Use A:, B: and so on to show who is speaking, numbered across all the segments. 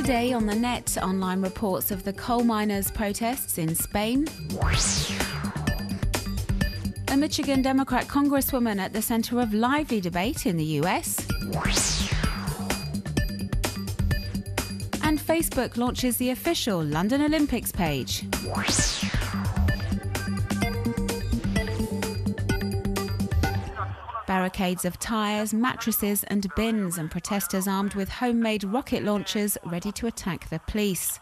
A: Today on the net, online reports of the coal miners' protests in Spain. A Michigan Democrat congresswoman at the center of lively debate in the US. And Facebook launches the official London Olympics page. Barricades of tyres, mattresses and bins, and protesters armed with homemade rocket launchers ready to attack the police.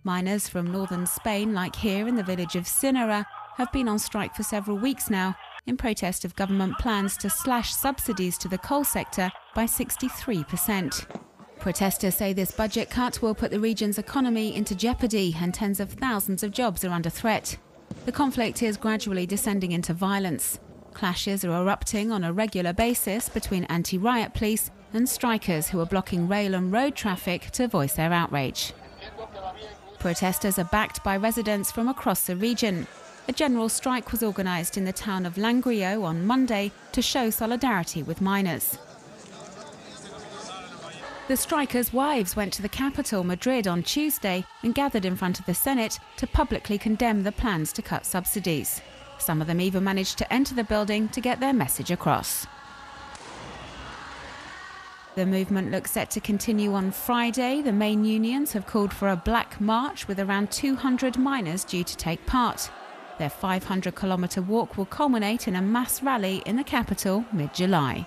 A: Miners from northern Spain, like here in the village of Sinara, have been on strike for several weeks now in protest of government plans to slash subsidies to the coal sector by 63%. Protesters say this budget cut will put the region's economy into jeopardy and tens of thousands of jobs are under threat. The conflict is gradually descending into violence. Clashes are erupting on a regular basis between anti-riot police and strikers who are blocking rail and road traffic to voice their outrage. Protesters are backed by residents from across the region. A general strike was organised in the town of Langreo on Monday to show solidarity with miners. The strikers' wives went to the capital, Madrid, on Tuesday and gathered in front of the Senate to publicly condemn the plans to cut subsidies. Some of them even managed to enter the building to get their message across. The movement looks set to continue on Friday. The main unions have called for a black march with around 200 miners due to take part. Their 500-kilometre walk will culminate in a mass rally in the capital mid-July.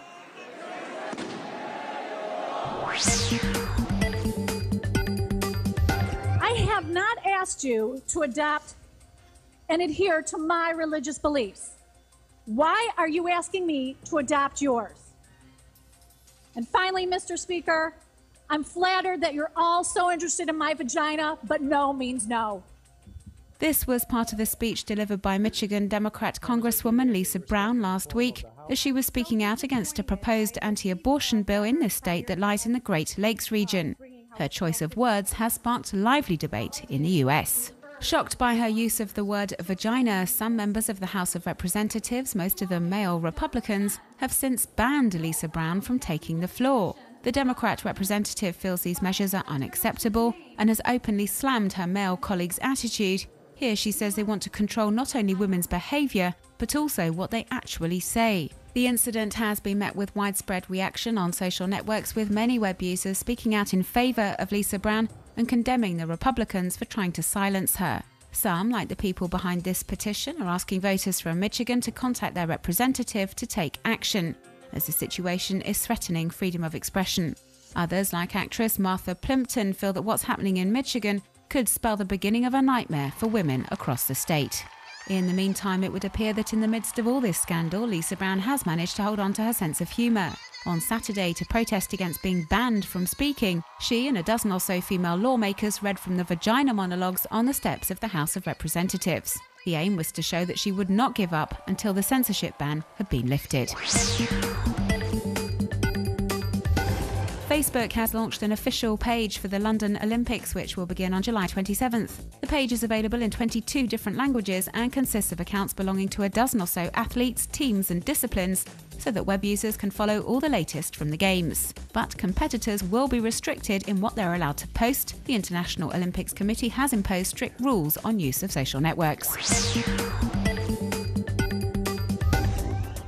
B: I have not asked you to adopt and adhere to my religious beliefs. Why are you asking me to adopt yours? And finally, Mr. Speaker, I'm flattered that you're all so interested in my vagina, but no means no.
A: This was part of the speech delivered by Michigan Democrat Congresswoman Lisa Brown last week as she was speaking out against a proposed anti-abortion bill in this state that lies in the Great Lakes region. Her choice of words has sparked lively debate in the US. Shocked by her use of the word vagina, some members of the House of Representatives, most of them male Republicans, have since banned Lisa Brown from taking the floor. The Democrat representative feels these measures are unacceptable and has openly slammed her male colleagues' attitude. Here she says they want to control not only women's behaviour, but also what they actually say. The incident has been met with widespread reaction on social networks, with many web users speaking out in favour of Lisa Brown and condemning the Republicans for trying to silence her. Some, like the people behind this petition, are asking voters from Michigan to contact their representative to take action, as the situation is threatening freedom of expression. Others, like actress Martha Plimpton, feel that what's happening in Michigan could spell the beginning of a nightmare for women across the state. In the meantime, it would appear that in the midst of all this scandal, Lisa Brown has managed to hold on to her sense of humour. On Saturday, to protest against being banned from speaking, she and a dozen or so female lawmakers read from the vagina monologues on the steps of the House of Representatives. The aim was to show that she would not give up until the censorship ban had been lifted. Facebook has launched an official page for the London Olympics, which will begin on July 27th. The page is available in 22 different languages and consists of accounts belonging to a dozen or so athletes, teams and disciplines, so that web users can follow all the latest from the Games. But competitors will be restricted in what they're allowed to post. The International Olympics Committee has imposed strict rules on use of social networks.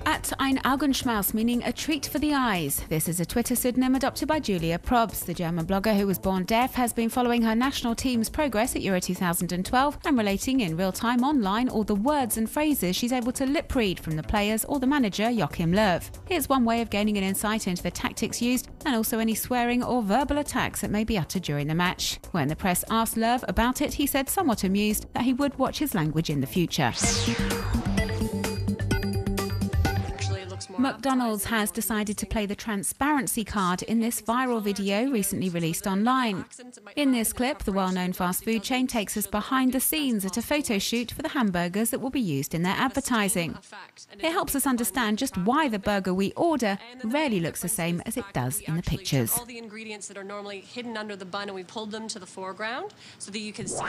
A: At Ein Augenschmaus, meaning a treat for the eyes. This is a Twitter pseudonym adopted by Julia Probst. The German blogger, who was born deaf, has been following her national team's progress at Euro 2012 and relating in real time online all the words and phrases she's able to lip read from the players or the manager, Joachim Löw. Here's one way of gaining an insight into the tactics used and also any swearing or verbal attacks that may be uttered during the match. When the press asked Löw about it, he said, somewhat amused, that he would watch his language in the future. McDonald's has decided to play the transparency card in this viral video recently released online. In this clip, the well-known fast food chain takes us behind the scenes at a photo shoot for the hamburgers that will be used in their advertising. It helps us understand just why the burger we order rarely looks the same as it does in the pictures.
C: All the ingredients that are normally hidden under the bun, and we pulled them to the foreground so that you can see.